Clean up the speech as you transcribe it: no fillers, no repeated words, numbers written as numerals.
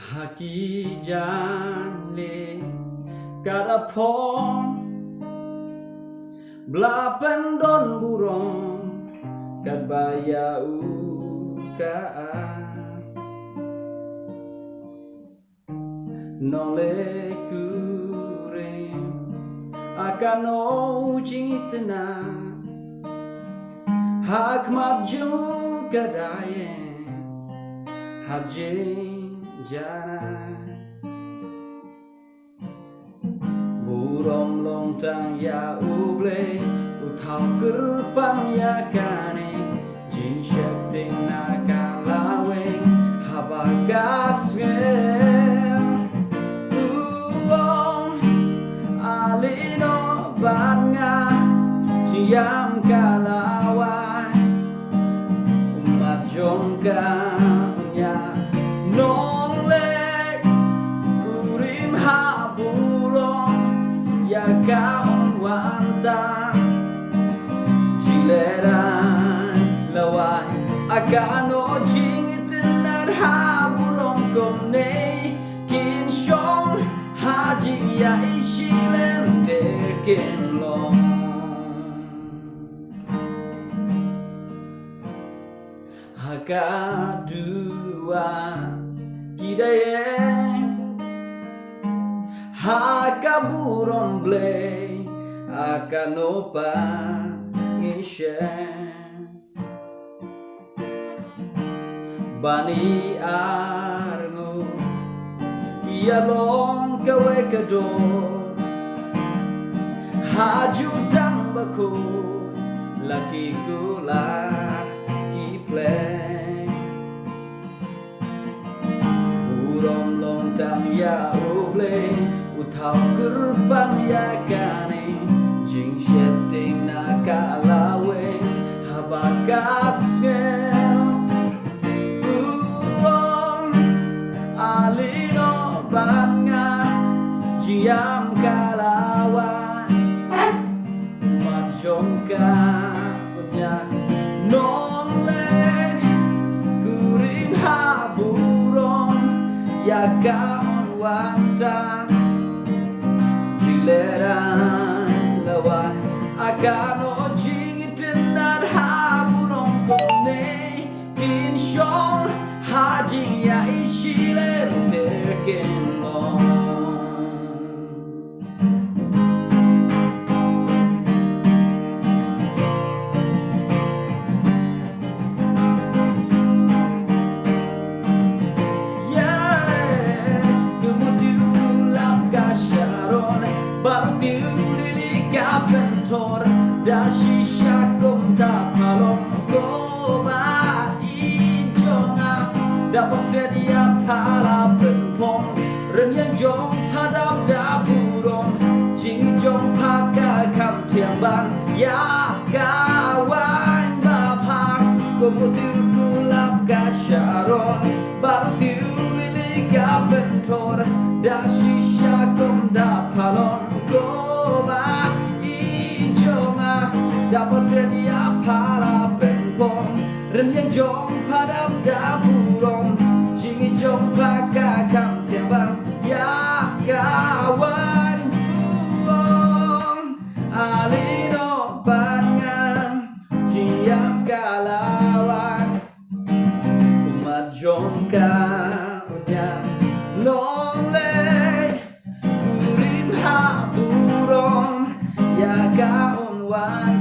Haki jale kadapong Blapen don burong kat baya ukaan Nole kuring akan ujing itena Hak maju kadayen hajing jana Burong lontang ya uble Utau gerbang ya kane Jin syepting nakalaweng Habagasgen Uong alino banga Ciam kalawai Umat jongkanya Nolek kurim haburong Ya kaon wanta Cileran lawai Akan ojing itenar haburong komne Kinsyong haji ya isilen terken long Hakadua kidayeng Hakaburon blay akan opa ngisyen Bani arngo Iyalong kawe kador Haju dang bako Laki kulah kipleng Burong lontang ya uble Utau gerbang ya kane Jing syepting nakalaweng Habagasgen Uong alino banga Ciam kalawai Majongka punya Noleng kurim haburong Ya kaon wanta Cileran lawai Akan ojing itenar haburong kone Kinsyong haji ya isilen terken long Baru diulili kapentor Dashi syakum tapalong Koba ijonga Dapat sedia pala penpong Renyang jong hadap daburong Jingi jong pakai kam tiang bang Ya kawan bapak Komutu kulap kasyaron Baru diulili kapentor Dashi syakum tapalong Koba ijonga Dapat sedia pala penpong Renyang jong padam daburong Jingi jong pakai kam tiang bang Ya kawan buong Alino bangang Ciam kalawai Umat jongka punya Noleng kurim haburong Ya kaon wan